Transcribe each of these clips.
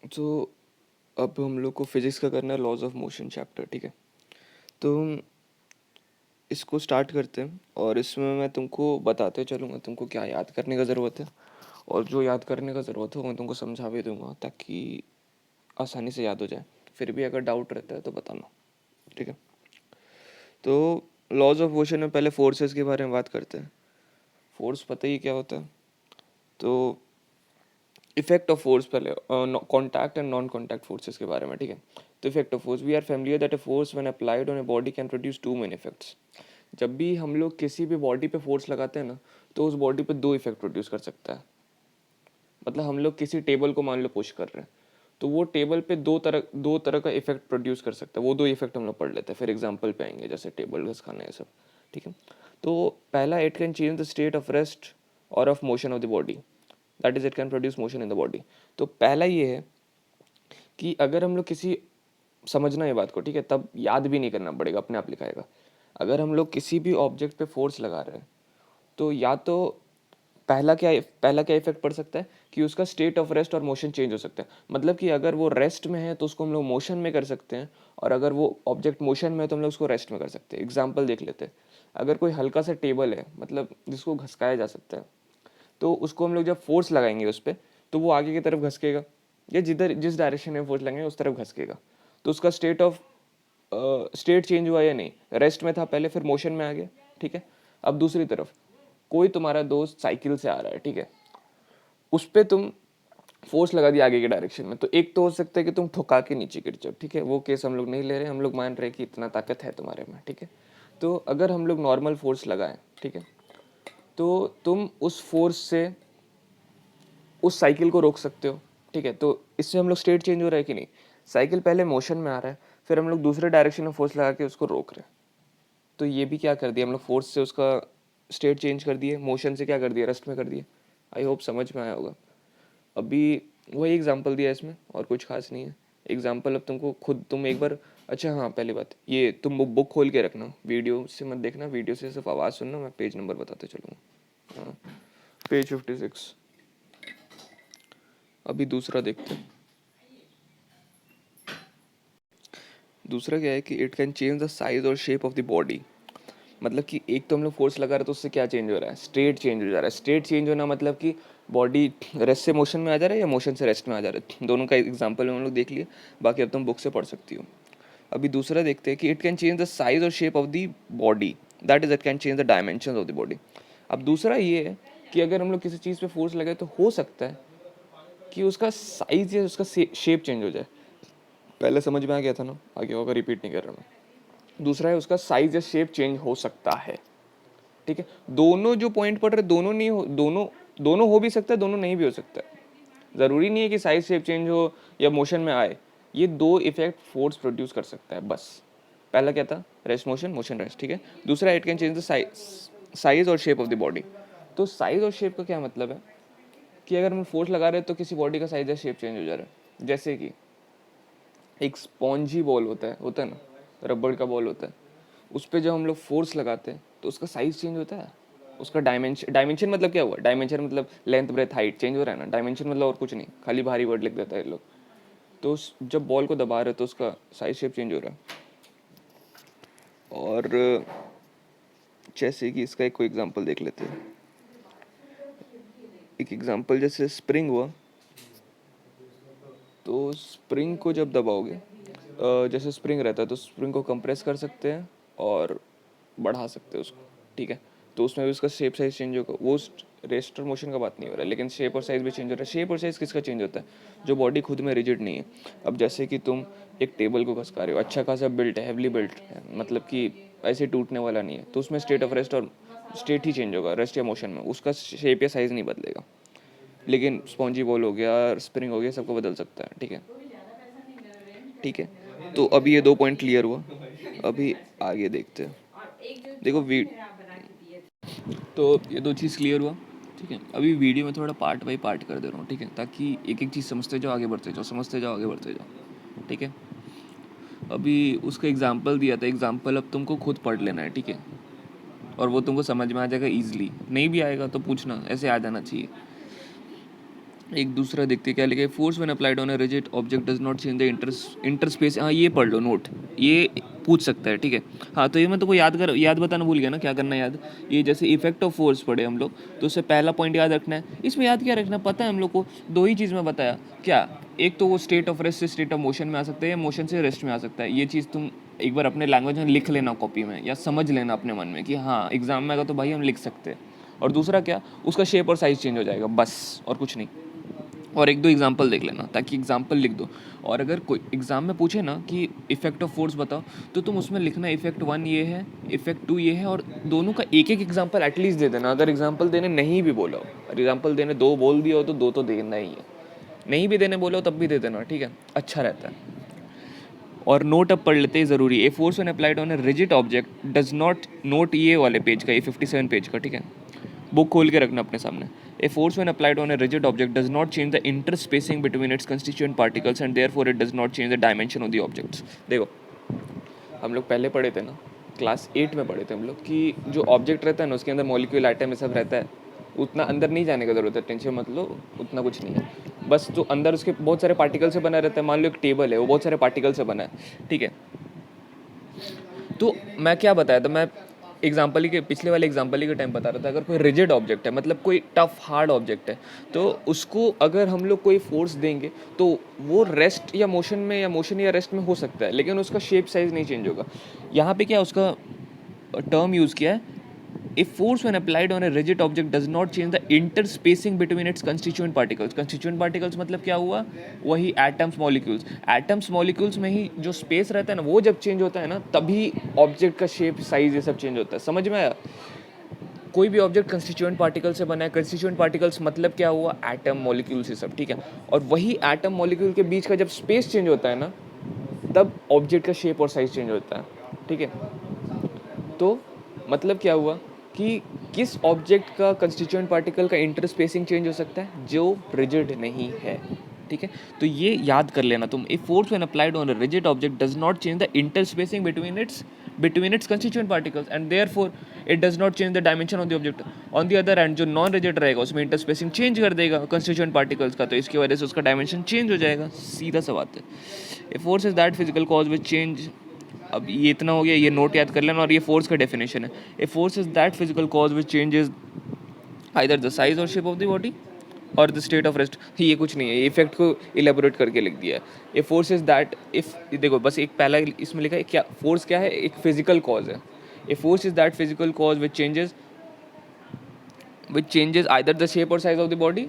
तो अब हम लोग को फिजिक्स का करना है, लॉज ऑफ मोशन चैप्टर, ठीक है। तो इसको स्टार्ट करते हैं और इसमें मैं तुमको बताते चलूँगा तुमको क्या याद करने का ज़रूरत है, और जो याद करने का ज़रूरत हो मैं तुमको समझा भी दूंगा ताकि आसानी से याद हो जाए। फिर भी अगर डाउट रहता है तो बताना, ठीक है। तो लॉज ऑफ मोशन में पहले फोर्सेस के बारे में बात करते हैं। फोर्स पता ही क्या होता है। तो इफेक्ट ऑफ फोर्स पहले, contact and non contact forces के बारे में, ठीक है। तो effect of force, we are familiar that a force when applied on a body can produce two main effects. जब भी हम लोग किसी भी बॉडी पे फोर्स लगाते हैं ना, तो उस बॉडी पे दो इफेक्ट प्रोड्यूस कर सकता है। मतलब हम लोग किसी टेबल को मान लो पुश कर रहे हैं, तो वो टेबल पे दो तरह का इफेक्ट प्रोड्यूस कर सकता है। वो दो इफेक्ट हम लोग पढ़ लेते हैं, फिर एग्जांपल पे आएंगे, जैसे टेबल घसकाना है सब, ठीक है। तो पहला, it can change the state of rest और of motion of the body, that is it can produce motion in the body. तो पहला ये है कि अगर हम लोग किसी, समझना ये बात को, ठीक है, तब याद भी नहीं करना पड़ेगा, अपने आप लिखाएगा। अगर हम लोग किसी भी ऑब्जेक्ट पे फोर्स लगा रहे हैं, तो या तो पहला क्या इफेक्ट पड़ सकता है कि उसका स्टेट ऑफ रेस्ट और मोशन चेंज हो सकता है। मतलब कि अगर वो रेस्ट में है तो उसको हम लोग मोशन में कर सकते हैं, और अगर वो ऑब्जेक्ट मोशन में है तो हम लोग उसको रेस्ट में कर सकते हैं। एग्जाम्पल देख लेते हैं। अगर कोई हल्का सा टेबल है, मतलब जिसको घसकाया जा सकता है, तो उसको हम लोग जब फोर्स लगाएंगे उस पर, तो वो आगे की तरफ घसकेगा, या जिस डायरेक्शन में फोर्स लगाएंगे उस तरफ घसकेगा। तो उसका स्टेट चेंज हुआ या नहीं, रेस्ट में था पहले, फिर मोशन में आ गया, ठीक है। अब दूसरी तरफ, कोई तुम्हारा दोस्त साइकिल से आ रहा है, ठीक है, उस पर तुम फोर्स लगा दिया आगे के डायरेक्शन में, तो एक तो हो सकता है कि तुम ठुका के नीचे गिर जाओ, ठीक है। वो केस हम लोग नहीं ले रहे, हम लोग मान रहे कि इतना ताकत है तुम्हारे में, ठीक है। तो अगर हम लोग नॉर्मल फोर्स लगाएं, ठीक है, तो तुम उस फोर्स से उस साइकिल को रोक सकते हो, ठीक है। तो इससे हम लोग स्टेट चेंज हो रहा है कि नहीं। साइकिल पहले मोशन में आ रहा है, फिर हम लोग दूसरे डायरेक्शन में फोर्स लगा के उसको रोक रहे हैं, तो ये भी क्या कर दिया हम लोग, फोर्स से उसका स्टेट चेंज कर दिए, मोशन से क्या कर दिया, रेस्ट में कर दिए। आई होप समझ में आया होगा। अभी वही एग्जांपल दिया इसमें, और कुछ खास नहीं है। एग्जांपल अब तुमको खुद, तुम एक बार, अच्छा हाँ, पहली बात ये, तुम बुक खोल के रखना, वीडियो से मत देखना, वीडियो से सिर्फ आवाज़ सुनना, मैं पेज नंबर बताते चलूँगा। हाँ, पेज 56। अभी दूसरा देखते हैं। दूसरा क्या है कि it can change the size और शेप ऑफ द बॉडी। मतलब कि एक तो हम लोग फोर्स लगा रहे हैं तो उससे क्या चेंज हो रहा है, स्टेट चेंज हो जा रहा है। स्टेट चेंज होना मतलब कि बॉडी रेस्ट से मोशन में आ जा रहा है या मोशन से रेस्ट में आ जा रहा है। दोनों का एग्जांपल हम लोग देख लिए, बाकी अब तुम बुक से पढ़ सकती हो। अभी दूसरा देखते हैं कि it can change the size और shape of the body, that is it can change the dimension of the body. अब दूसरा ये है कि अगर हम लोग किसी चीज़ पे फोर्स लगाए तो हो सकता है कि उसका साइज या उसका शेप चेंज हो जाए। पहले समझ में आ गया था ना, आगे होगा, रिपीट नहीं कर रहा मैं। दूसरा है उसका साइज या शेप चेंज हो सकता है, ठीक है। दोनों जो पॉइंट पढ़ रहे, दोनों नहीं हो, दोनों दोनों हो भी सकता है, दोनों नहीं भी हो सकता है। ज़रूरी नहीं है कि साइज शेप चेंज हो या मोशन में आए। ये दो इफेक्ट फोर्स प्रोड्यूस कर सकता है बस। पहला क्या था, रेस्ट मोशन, मोशन रेस्ट, ठीक है। दूसरा, it can change the size और शेप ऑफ द बॉडी। तो साइज और शेप का क्या मतलब है कि अगर हम फोर्स लगा रहे हैं तो किसी बॉडी का साइज या शेप चेंज हो जा रहा है। जैसे कि एक स्पॉन्जी बॉल होता है ना, रबड़ का बॉल होता है, उस पर जब हम लोग फोर्स लगाते हैं तो उसका साइज चेंज होता है। उसका डायमेंशन मतलब क्या हुआ, डायमेंशन मतलब लेंथ ब्रेथ हाइट चेंज हो रहा है ना। डायमेंशन मतलब और कुछ नहीं, खाली भारी वर्ड लिख देता है ये लोग। तो जब बॉल को दबा रहे तो उसका साइज शेप चेंज हो रहा है। और जैसे कि इसका एक कोई एग्जांपल देख लेते हैं। एक एग्जांपल जैसे स्प्रिंग हुआ, तो स्प्रिंग को जब दबाओगे, जैसे स्प्रिंग रहता है तो स्प्रिंग को कंप्रेस कर सकते हैं और बढ़ा सकते हैं उसको, ठीक है। तो उसमें भी उसका शेप साइज चेंज होगा। वो रेस्ट और मोशन का बात नहीं हो रहा है, लेकिन शेप और साइज भी चेंज हो रहा है। शेप और साइज किसका चेंज होता है, जो बॉडी खुद में रिजिड नहीं है। अब जैसे कि तुम एक टेबल को घसका रहे हो, अच्छा खासा बिल्ट है, हेवली बिल्ट है, मतलब कि ऐसे टूटने वाला नहीं है, तो उसमें स्टेट ऑफ रेस्ट और स्टेट ही चेंज होगा, रेस्ट या मोशन में, उसका शेप या साइज नहीं बदलेगा। लेकिन स्पॉन्जी बॉल हो गया, स्प्रिंग हो गया, सबको बदल सकता है, ठीक है। ठीक है, तो अभी ये दो पॉइंट क्लियर हुआ। अभी आगे देखते हैं। देखो तो ये दो चीज़ क्लियर हुआ, ठीक है। अभी वीडियो में थोड़ा पार्ट बाई पार्ट कर दे रहा हूँ, ठीक है, ताकि एक एक चीज़ समझते जाओ, आगे बढ़ते जाओ, समझते जाओ, आगे बढ़ते जाओ, ठीक है। अभी उसका एग्जाम्पल दिया था, एग्जाम्पल अब तुमको खुद पढ़ लेना है, ठीक है। और वो तुमको समझ में आ जाएगा ईजिली, नहीं भी आएगा तो पूछना, ऐसे आ जाना चाहिए। एक दूसरा देखते क्या लिखा है, force when applied on a rigid object does not change the interspace. हाँ ये पढ़ लो नोट, ये पूछ सकता है, ठीक है। हाँ तो ये मैं तो को याद बताना भूल गया ना, क्या करना है याद। ये जैसे इफेक्ट ऑफ फोर्स पढ़े हम लोग, तो उससे पहला पॉइंट याद रखना है। इसमें याद क्या रखना पता है हम लोग को, दो ही चीज़ में बताया क्या, एक तो वो स्टेट ऑफ रेस्ट से स्टेट ऑफ मोशन में आ सकता है, या मोशन से रेस्ट में आ सकता है। ये चीज़ तुम एक बार अपने लैंग्वेज में लिख लेना कॉपी में, या समझ लेना अपने मन में कि हाँ एग्जाम में आएगा तो भाई हम लिख सकते हैं। और दूसरा क्या, उसका शेप और साइज चेंज हो जाएगा, बस और कुछ नहीं। और एक दो एग्जाम्पल देख लेना, ताकि एग्जाम्पल लिख दो। और अगर कोई एग्जाम में पूछे ना कि इफेक्ट ऑफ फोर्स बताओ, तो तुम उसमें लिखना इफेक्ट 1 ये है, इफेक्ट 2 ये है, और दोनों का एक एक एग्जाम्पल एटलीस्ट दे देना। अगर एग्जाम्पल देने नहीं भी बोला हो, और एग्जाम्पल देने 2 बोल दिया हो तो 2 तो देना ही है, नहीं भी देने बोला हो तब भी दे देना, ठीक है, अच्छा रहता है। और नोट अब पढ़ लेते हैं, ज़रूरी। ए force when applied on a rigid object does not, note ये वाले पेज का, ये 57 पेज का, ठीक है, बुक खोल के रखना अपने सामने। A force when applied on a rigid object does not change the interspacing between its constituent particles and therefore it does not change the dimension of the objects. देखो हम लोग पहले पढ़े थे ना, क्लास 8 में पढ़े थे हम लोग कि जो ऑब्जेक्ट रहता है ना, उसके अंदर मॉलिक्यूल आइटम ये सब रहता है, उतना अंदर नहीं जाने का जरूरत है, टेंशन मत लो, उतना कुछ नहीं है। बस जो अंदर उसके बहुत सारे पार्टिकल से बना रहता है, मान लो एक टेबल है वो बहुत सारे पार्टिकल से बना है, ठीक है। तो मैं क्या बताया था, मैं एग्जाम्पल ही के पिछले वाले एग्जाम्पल ही के टाइम बता रहा था, अगर कोई रिजिड ऑब्जेक्ट है, मतलब कोई टफ हार्ड ऑब्जेक्ट है, तो उसको अगर हम लोग कोई फोर्स देंगे तो वो रेस्ट या मोशन में, या मोशन या रेस्ट में हो सकता है, लेकिन उसका शेप साइज नहीं चेंज होगा। यहाँ पे क्या उसका टर्म यूज़ किया है, If force when applied on a rigid object does not change the interspacing between its constituent particles. Constituent particles मतलब क्या हुआ, वही atoms molecules. Atoms molecules में ही जो space रहता है ना, वो जब change होता है ना, तभी object का shape size ये सब change होता है। समझ में आया? कोई भी ऑब्जेक्ट कंस्टिट्यूएंट पार्टिकल से बना है, कंस्टिट्यूएंट पार्टिकल्स मतलब क्या हुआ, एटम मॉलिक्यूल्स ये सब, ठीक है। और वही एटम मॉलिक्यूल के बीच का जब स्पेस चेंज होता है ना, तब ऑब्जेक्ट का शेप और साइज चेंज होता है, ठीक है। तो मतलब क्या हुआ कि किस ऑब्जेक्ट का कंस्टिट्यूएंट पार्टिकल का इंटरस्पेसिंग चेंज हो सकता है, जो रिजिड नहीं है, ठीक है। तो ये याद कर लेना तुम, a force when applied on a rigid object does not change the interspacing between its constituent particles and therefore it does not change the dimension of the object. On the other hand जो non rigid रहेगा उसमें इंटरस्पेसिंग change कर देगा constituent particles का, तो इसकी वजह से उसका डायमेंशन चेंज हो जाएगा, सीधा सा बात है। A force is that physical cause which change, अब ये इतना हो गया, ये नोट याद कर लेना। और ये फोर्स का डेफिनेशन है, a force is that physical cause which changes either the size और शेप ऑफ द बॉडी और द स्टेट ऑफ रेस्ट। ये कुछ नहीं है, ये इफेक्ट को इलेबोरेट करके लिख दिया है। A force is that, if देखो बस एक पहला इसमें लिखा है क्या, फोर्स क्या है, एक फिजिकल कॉज है। A force is that physical cause which changes either the shape और साइज ऑफ द बॉडी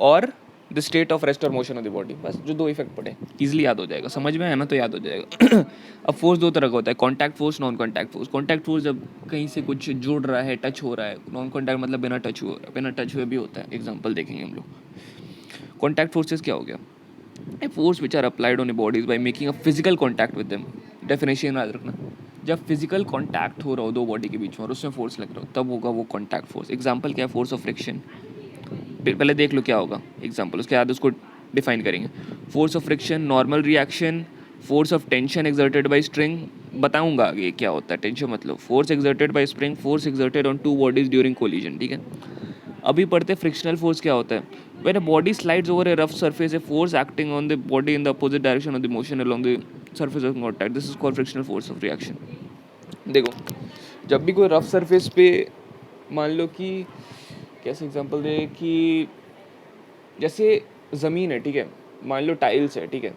और द स्टेट ऑफ रेस्ट और मोशन ऑफ द बॉडी। बस जो दो इफेक्ट पड़े, इजीली याद हो जाएगा, समझ में है ना, तो याद हो जाएगा। अब फोर्स दो तरह का होता है, contact force, non contact force. Contact force जब कहीं से कुछ जुड़ रहा है, टच हो रहा है। नॉन कॉन्टैक्ट मतलब बिना टच हुए, बिना टच हुए भी होता है, एग्जाम्पल देखेंगे हम लोग। कॉन्टैक्ट फोर्सेस क्या हो गया, a force which are applied on a bodies by making a physical contact with them. Definition याद रखना, जब फिजिकल कॉन्टैक्ट हो रहा हो दो बॉडी के बीच में और उसमें फोर्स लग रहा हो, तब होगा वो कॉन्टैक्ट फोर्स। एग्जाम्पल क्या है, फोर्स ऑफ फ्रिक्शन। पहले देख लो क्या होगा एग्जाम्पल, उसके बाद उसको डिफाइन करेंगे। Force of friction, normal reaction, force of tension exerted by spring, बताऊंगा आगे क्या होता है, टेंशन मतलब। Force exerted by spring, force exerted on two bodies during collision, ठीक है। अभी पढ़ते फ्रिक्शनल फोर्स क्या होता है, when a body slides over A rough surface, a force acting on the body in the opposite direction of the motion along the surface of contact, this is called frictional force of reaction. देखो जब भी कोई rough surface पे, मान लो कि कैसे example दे, कि जैसे ज़मीन है, ठीक है, मान लो टाइल्स है, ठीक है।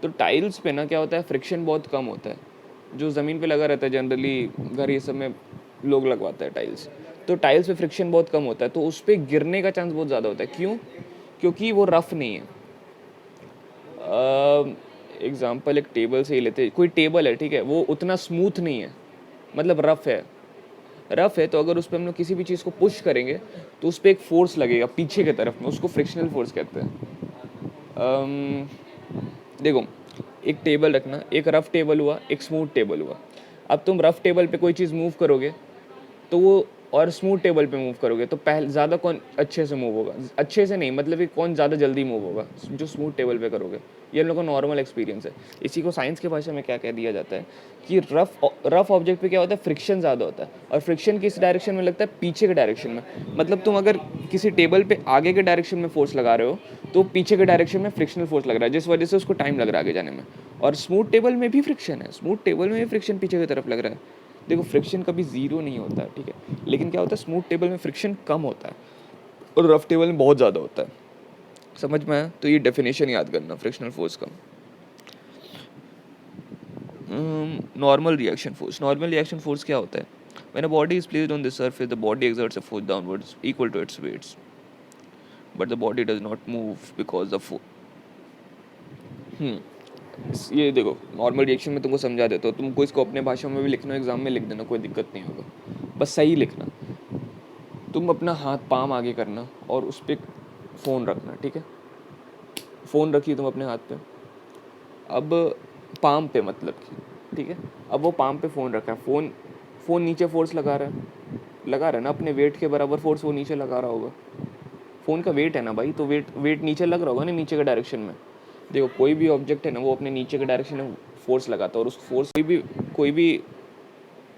तो टाइल्स पे ना क्या होता है, फ्रिक्शन बहुत कम होता है। जो ज़मीन पे लगा रहता है, जनरली घर ये सब में लोग लगवाते हैं टाइल्स, तो टाइल्स पे फ्रिक्शन बहुत कम होता है, तो उस पर गिरने का चांस बहुत ज़्यादा होता है। क्यों? क्योंकि वो रफ़ नहीं है। एग्जाम्पल एक टेबल से ही लेते हैं, कोई टेबल है, ठीक है, वो उतना स्मूथ नहीं है, मतलब रफ़ है। रफ़ है तो अगर उस पर हम लोग किसी भी चीज़ को पुश करेंगे तो उस पर एक फोर्स लगेगा पीछे की तरफ में, उसको फ्रिक्शनल फोर्स कहते हैं। देखो एक टेबल रखना, एक रफ़ टेबल हुआ, एक स्मूथ टेबल हुआ। अब तुम रफ़ टेबल पे कोई चीज़ मूव करोगे तो वो और स्मूथ टेबल पे मूव करोगे तो पहले ज़्यादा कौन अच्छे से मूव होगा, अच्छे से नहीं मतलब कि कौन ज़्यादा जल्दी मूव होगा, जो स्मूथ टेबल पे करोगे। ये हम लोग का नॉर्मल एक्सपीरियंस है। इसी को साइंस की भाषा में क्या कह दिया जाता है कि रफ ऑब्जेक्ट पे क्या होता है, फ्रिक्शन ज़्यादा होता है, और फ्रिक्शन किस डायरेक्शन में लगता है, पीछे के डायरेक्शन में। मतलब तुम अगर किसी टेबल पे आगे के डायरेक्शन में फोर्स लगा रहे हो तो पीछे के डायरेक्शन में फ्रिक्शनल फोर्स लग रहा है, जिस वजह से उसको टाइम लग रहा है आगे जाने में। और स्मूथ टेबल में भी फ्रिक्शन है, स्मूथ टेबल में भी फ्रिक्शन पीछे की तरफ लग रहा है। देखो फ्रिक्शन कभी ज़ीरो नहीं होता है, ठीक है, लेकिन क्या होता है, स्मूथ टेबल में फ्रिक्शन कम होता है और रफ टेबल में बहुत ज़्यादा होता है। समझ में आया? तो ये डेफिनेशन याद करना फ्रिक्शनल फोर्स का। Normal reaction force, normal reaction force क्या होता है? When a body is placed on the surface the body exerts a force downwards equal to its weights but the body does not move because the ये देखो normal reaction में तुमको समझा देता हूँ, तुमको इसको अपने भाषा में भी लिखना, एग्जाम में लिख देना, कोई दिक्कत नहीं होगा, बस सही लिखना। तुम अपना हाथ पाम आगे करना और उस पर फ़ोन रखना, ठीक है, फ़ोन रखिए तुम अपने हाथ पे, अब पाम पे मतलब कि, ठीक है, अब वो पाम पे फ़ोन रखा है, फ़ोन नीचे फोर्स लगा रहा है ना, अपने वेट के बराबर फोर्स वो नीचे लगा रहा होगा। फ़ोन का वेट है ना भाई, तो वेट नीचे लग रहा होगा ना, नीचे के डायरेक्शन में। देखो कोई भी ऑब्जेक्ट है ना वो अपने नीचे के डायरेक्शन में फोर्स लगाता है, और उस फोर्स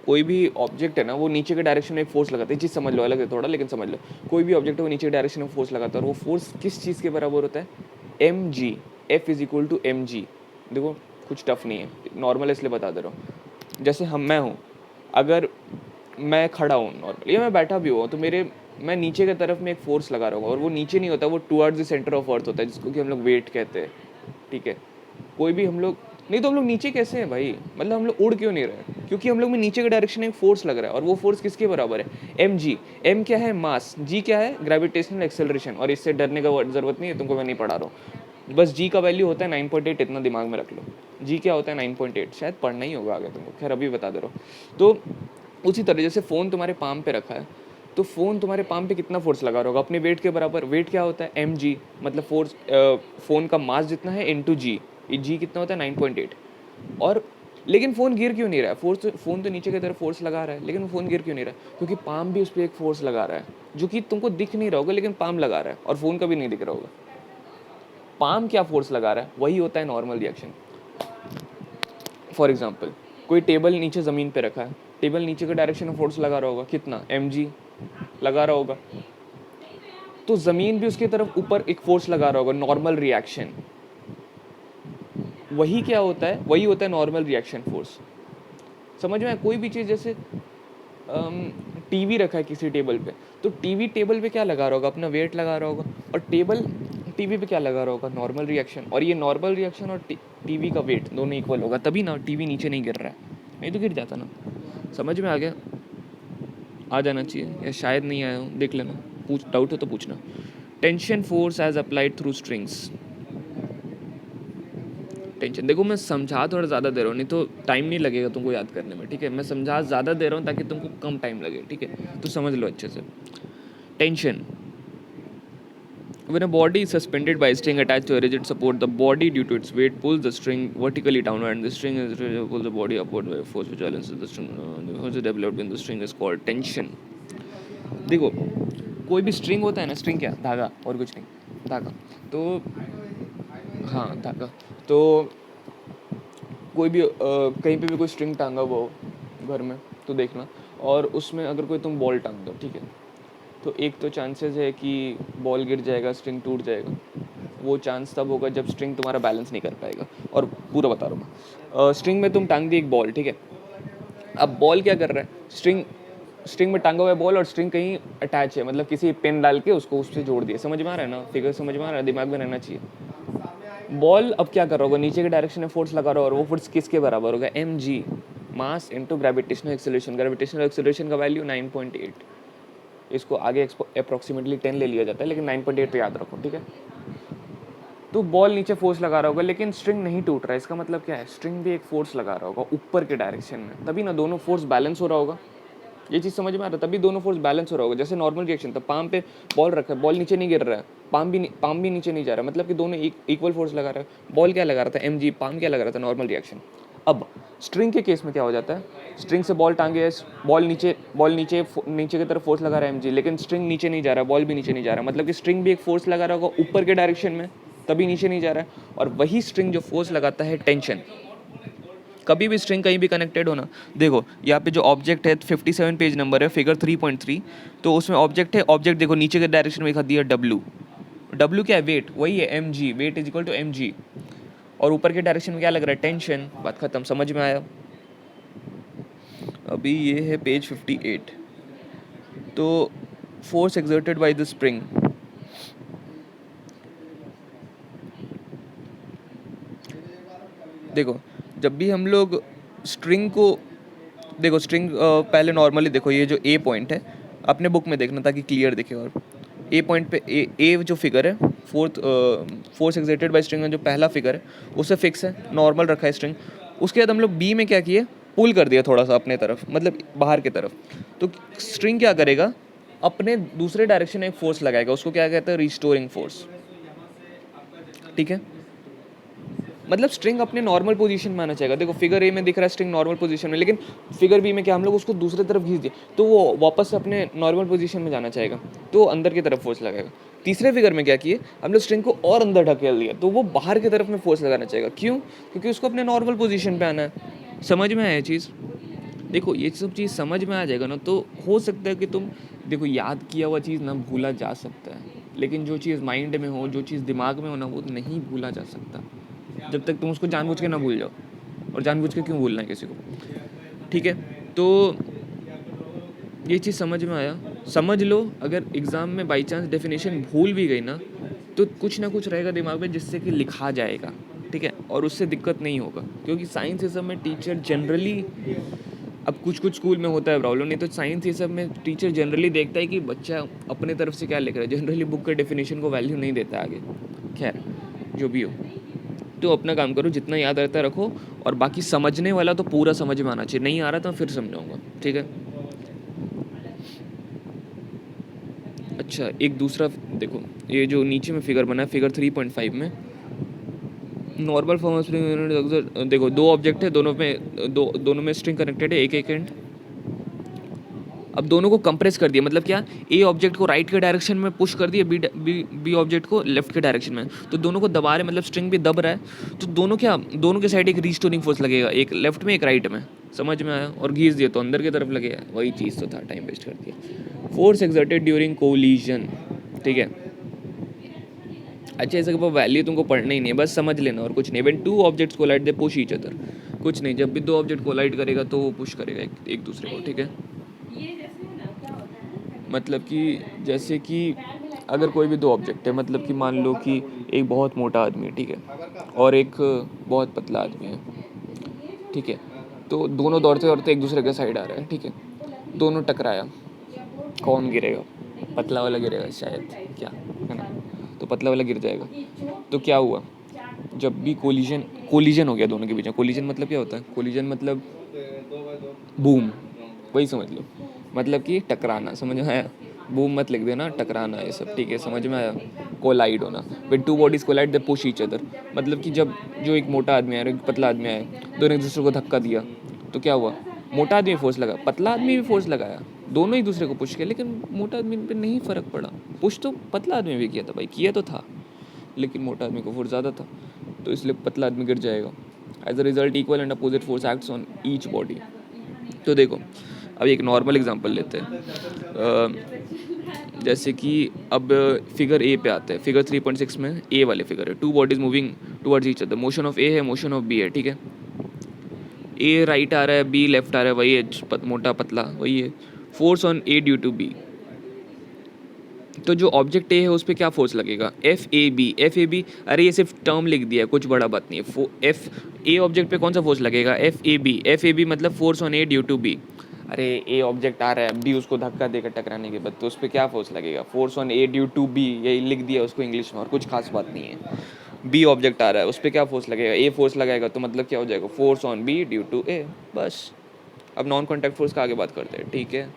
कोई भी ऑब्जेक्ट है ना वो नीचे के डायरेक्शन में एक फोर्स लगाता है। चीज़ समझ लो, अलग है थोड़ा लेकिन समझ लो। कोई भी ऑब्जेक्ट है वो नीचे के डायरेक्शन में फोर्स लगाता है, और वो फोर्स किस चीज़ के बराबर होता है, m g, F is equal to m g. देखो कुछ टफ नहीं है, नॉर्मल इसलिए बता दे रहा हूँ। जैसे मैं हूँ, अगर मैं खड़ा हूँ नॉर्मल या मैं बैठा भी हुआ तो मैं नीचे की तरफ में एक फोर्स लगा रहा हूँ, और वो नीचे नहीं होता, वो towards the centre of earth होता है, जिसको कि हम लोग वेट कहते हैं, ठीक है। कोई भी हम लोग नहीं, तो हम लोग नीचे कैसे हैं भाई, मतलब हम लोग उड़ क्यों नहीं रहे, क्योंकि हम लोग में नीचे के डायरेक्शन में एक फोर्स लग रहा है, और वो फोर्स किसके बराबर है, एम जी। एम क्या है, मास, जी क्या है, ग्रेविटेशनल एक्सेलरेशन, और इससे डरने का जरूरत नहीं है तुमको, मैं नहीं पढ़ा रहा हूँ, बस जी का वैल्यू होता है 9.8, इतना दिमाग में रख लो। जी क्या होता है 9.8, शायद पढ़ना ही होगा आगे तुमको, खैर अभी बता दे रहा हूँ। तो उसी तरह जैसे फ़ोन तुम्हारे पाम पे रखा है, तो फ़ोन तुम्हारे पाम पे कितना फोर्स लगा रहा होगा, अपने वेट के बराबर। वेट क्या होता है, एम जी, मतलब फोर्स, फ़ोन का मास जितना है इंटू जी, जी कितना होता है 9.8। और लेकिन फ़ोन गिर क्यों नहीं रहा है, फ़ोन तो नीचे की तरफ फोर्स लगा रहा है, लेकिन फ़ोन गिर क्यों नहीं रहा है, क्योंकि पाम भी उस पर एक फोर्स लगा रहा है, जो कि तुमको दिख नहीं रहा होगा, लेकिन पाम लगा रहा है, और फ़ोन का भी नहीं दिख रहा होगा। पाम क्या फोर्स लगा रहा है, वही होता है नॉर्मल रिएक्शन। फॉर एग्जाम्पल, कोई टेबल नीचे ज़मीन पे रखा है, टेबल नीचे के डायरेक्शन में फोर्स लगा रहा होगा, कितना, एम जी लगा रहा होगा, तो ज़मीन भी उसकी तरफ ऊपर एक फोर्स लगा रहा होगा, नॉर्मल रिएक्शन। वही क्या होता है, वही होता है नॉर्मल रिएक्शन फोर्स। समझ में आया? कोई भी चीज़, जैसे टीवी रखा है किसी टेबल पे, तो टीवी टेबल पे क्या लगा रहा होगा, अपना वेट लगा रहा होगा, और टेबल टीवी पे क्या लगा रहा होगा, नॉर्मल रिएक्शन। और ये नॉर्मल रिएक्शन और टीवी का वेट दोनों इक्वल होगा, तभी ना टीवी नीचे नहीं गिर रहा है, नहीं तो गिर जाता ना। समझ में आ गया? आ जाना चाहिए, या शायद नहीं आया हूँ, देख लेना, पूछ डाउट हो तो पूछना। Tension force as applied through strings. Tension, देखो मैं समझा थोड़ा ज़्यादा दे रहा हूँ, नहीं तो टाइम नहीं लगेगा तुमको याद करने में, ठीक है। मैं समझा ज़्यादा दे रहा हूँ ताकि तुमको कम टाइम लगे, ठीक है, तो समझ लो अच्छे से। Tension, when a body is suspended by a string attached to a rigid support, the body due to its weight pulls the string vertically downward, and the string is pulls the body upward by a force which balances the string. The force developed in the string is called tension. देखो कोई भी string होता है ना, string क्या, धागा, और कुछ नहीं, धागा। तो हाँ धागा, तो कोई भी कहीं पे भी कोई स्ट्रिंग टांगा हुआ हो घर में तो देखना, और उसमें अगर कोई तुम बॉल टांग दो, ठीक है, तो एक तो चांसेस है कि बॉल गिर जाएगा, स्ट्रिंग टूट जाएगा। वो चांस तब होगा जब स्ट्रिंग तुम्हारा बैलेंस नहीं कर पाएगा। और पूरा बता रहा हूँ मैं, स्ट्रिंग में तुम टांग दी एक बॉल, ठीक है, अब बॉल क्या कर रहा है, स्ट्रिंग में टांगा हुआ है बॉल, और स्ट्रिंग कहीं अटैच है, मतलब किसी पेन डाल के उसको उससे जोड़ दिया। समझ में आ रहा है ना, फिगर समझ में आ रहा है, दिमाग में रहना चाहिए। बॉल अब क्या कर रहा होगा, नीचे के डायरेक्शन में फोर्स लगा रहा होगा, और वो फोर्स किसके बराबर होगा, m g, mass into gravitational acceleration. Gravitational acceleration का वैल्यू 9.8, इसको आगे अप्रॉक्सीमेटली 10 ले लिया जाता है, लेकिन 9.8 पे याद रखो, ठीक है। तो बॉल नीचे फोर्स लगा रहा होगा, लेकिन स्ट्रिंग नहीं टूट रहा है, इसका मतलब क्या है, स्ट्रिंग भी एक फोर्स लगा रहा होगा ऊपर के डायरेक्शन में, तभी ना दोनों फोर्स बैलेंस हो रहा होगा। ये चीज़ समझ में आ रहा है, तभी दोनों फोर्स बैलेंस हो रहा होगा। जैसे नॉर्मल रिएक्शन, तो पाम पे बॉल रखा है, बॉल नीचे नहीं गिर रहा है, पाम भी नीचे नहीं जा रहा, मतलब कि दोनों इक्वल फोर्स लगा रहा है। बॉल क्या लगा रहा था, एम जी, पाम क्या लगा रहा था, नॉर्मल रिएक्शन। अब स्ट्रिंग के केस में क्या हो जाता है, स्ट्रिंग से बॉल टांगे है, बॉल नीचे की तरफ फोर्स लगा रहा है एमजी, लेकिन स्ट्रिंग नीचे नहीं जा रहा, बॉल भी नीचे नहीं जा रहा, मतलब कि स्ट्रिंग भी एक फोर्स लगा रहा होगा ऊपर के डायरेक्शन में, तभी नीचे नहीं जा रहा है। और वही स्ट्रिंग जो फोर्स लगाता है टेंशन, कभी भी स्ट्रिंग कहीं भी कनेक्टेड हो ना, देखो यहाँ पे जो ऑब्जेक्ट है 57 पेज नंबर है, फिगर 3.3, तो उसमें ऑब्जेक्ट है, ऑब्जेक्ट देखो नीचे के डायरेक्शन में लिखा दिया डब्ल्यू, डब्ल्यू क्या है, वेट, वही है m g, weight is equal to m g, और ऊपर के डायरेक्शन में क्या लग रहा है, टेंशन। बात खत्म, समझ में आया। अभी ये है पेज 58, तो force exerted by the spring, देखो जब भी हम लोग स्ट्रिंग को, देखो स्ट्रिंग पहले नॉर्मली देखो, ये जो ए पॉइंट है अपने बुक में देखना ताकि क्लियर दिखे, और ए पॉइंट पे ए जो फिगर है, फोर्स एक्सर्टेड बाय स्ट्रिंग में जो पहला फिगर है उससे फिक्स है, नॉर्मल रखा है स्ट्रिंग। उसके बाद हम लोग बी में क्या किए, पुल कर दिया थोड़ा सा अपने तरफ, मतलब बाहर की तरफ, तो स्ट्रिंग क्या करेगा, अपने दूसरे डायरेक्शन में एक फोर्स लगाएगा, उसको क्या कहते हैं, रिस्टोरिंग फोर्स, ठीक है। मतलब स्ट्रिंग अपने नॉर्मल पोजीशन में आना चाहिए। देखो फिगर ए में दिख रहा है स्ट्रिंग नॉर्मल पोजीशन में, लेकिन फिगर बी में क्या हम लोग उसको दूसरी तरफ खींच दिए तो वो वापस अपने नॉर्मल पोजीशन में जाना चाहेगा, तो अंदर की तरफ फोर्स लगाएगा। तीसरे फिगर में क्या किए हम लोग, स्ट्रिंग को और अंदर ढकेल दिया, तो वो बाहर की तरफ में फोर्स लगाना चाहेगा। क्यों? क्योंकि उसको अपने नॉर्मल पोजीशन पे आना है। समझ में आया ये चीज़? देखो ये सब चीज़ समझ में आ जाएगा ना, तो हो सकता है कि तुम देखो याद किया हुआ चीज़ ना भूला जा सकता है, लेकिन जो चीज़ माइंड में हो, जो चीज़ दिमाग में हो ना, वो नहीं भूला जा सकता जब तक तुम उसको जानबूझ के ना भूल जाओ। और जानबूझ के क्यों भूलना है किसी को, ठीक है। तो ये चीज़ समझ में आया, समझ लो। अगर एग्ज़ाम में बाई चांस डेफिनेशन भूल भी गई ना, तो कुछ ना कुछ रहेगा दिमाग में जिससे कि लिखा जाएगा, ठीक है, और उससे दिक्कत नहीं होगा। क्योंकि साइंस ये सब में टीचर जनरली, अब कुछ स्कूल में होता है प्रॉब्लम, नहीं तो साइंस ये सब में टीचर जनरली देखता है कि बच्चा अपने तरफ से क्या लिख रहा है, जनरली बुक के डेफिनेशन को वैल्यू नहीं देता आगे। खैर जो भी हो, तो अपना काम करो, जितना याद रहता है रखो, और बाकी समझने वाला तो पूरा समझ में आना चाहिए, नहीं आ रहा तो फिर समझाऊंगा, ठीक है। अच्छा एक दूसरा देखो, ये जो नीचे में फिगर बना है फिगर 3.5 में, नॉर्मल फॉर्म ऑफ स्ट्रिंग, देखो दो ऑब्जेक्ट है, दोनों में स्ट्रिंग कनेक्टेड है, एक एक एंड। अब दोनों को कंप्रेस कर दिया, मतलब क्या, ए ऑब्जेक्ट को राइट के डायरेक्शन में पुश कर दिया, बी ऑब्जेक्ट को लेफ्ट के डायरेक्शन में, तो दोनों को दबा रहे, मतलब स्ट्रिंग भी दब रहा है, तो दोनों के साइड एक रिस्टोरिंग फोर्स लगेगा, एक लेफ्ट में एक राइट में। समझ में आया? और घीस दिया तो अंदर की तरफ लगेगा, वही चीज़ तो था, टाइम वेस्ट कर दिया। फोर्स एक्सर्टेड ड्यूरिंग कोलिजन, ठीक है। अच्छा ऐसे वैल्यू तुमको पढ़ना ही नहीं है, बस समझ लेना और कुछ नहीं। When two objects collide they push each other, कुछ नहीं, जब भी दो ऑब्जेक्ट कोलाइड करेगा तो वो पुश करेगा एक दूसरे को, ठीक है। मतलब कि जैसे कि अगर कोई भी दो ऑब्जेक्ट है, मतलब कि मान लो कि एक बहुत मोटा आदमी है, ठीक है, और एक बहुत पतला आदमी है, ठीक है, तो दोनों दौड़ते दौड़ते एक दूसरे के साइड आ रहे हैं, ठीक है, दोनों टकराया, कौन गिरेगा? पतला वाला गिरेगा शायद, क्या है ना, तो पतला वाला गिर जाएगा। तो क्या हुआ, जब भी कोलिजन हो गया दोनों के बीच में, कोलिजन मतलब क्या होता है, कोलिजन मतलब बूम, वही समझ लो, मतलब कि टकराना, समझ में आया? बूम मत लिख देना, टकराना ये सब, ठीक है, समझ में आया? कोलाइड होना, when two bodies collide they push each other, मतलब कि जब जो एक मोटा आदमी है और एक पतला आदमी है, दोनों एक दूसरे को धक्का दिया, तो क्या हुआ, मोटा आदमी फोर्स लगा, पतला आदमी भी फोर्स लगाया, दोनों एक दूसरे को पुश किया, लेकिन मोटा आदमी पे नहीं फ़र्क पड़ा। पुश तो पतला आदमी भी किया था भाई, किया तो था, लेकिन मोटा आदमी को फोर्स ज़्यादा था, तो इसलिए पतला आदमी गिर जाएगा। As a result equal and opposite force acts on each body. तो देखो अब एक नॉर्मल एग्जांपल लेते हैं, जैसे कि अब फिगर ए पे आते हैं, फिगर 3.6 में ए वाले फिगर है, two bodies moving towards each other, motion of A है, मोशन ऑफ बी है, ठीक है। ए राइट आ रहा है, बी लेफ्ट आ रहा है, वही है, मोटा पतला वही है। Force on A due to B, तो जो ऑब्जेक्ट ए है उस पर क्या फोर्स लगेगा, F A B, F A B, अरे ये सिर्फ टर्म लिख दिया है, कुछ बड़ा बात नहीं है। एफ ए ऑब्जेक्ट पे कौन सा फोर्स लगेगा, F A B, F A B मतलब force on A due to B. अरे ए ऑब्जेक्ट आ रहा है, बी उसको धक्का देकर टकराने के बाद, तो उस पर क्या फोर्स लगेगा, force on A due to B, यही लिख दिया उसको इंग्लिश में, और कुछ खास बात नहीं है। बी ऑब्जेक्ट आ रहा है, उस पर क्या फोर्स लगेगा, ए फोर्स लगाएगा, तो मतलब क्या हो जाएगा, force on B due to A, बस। अब नॉन कॉन्टैक्ट फोर्स का आगे बात करते हैं, ठीक है।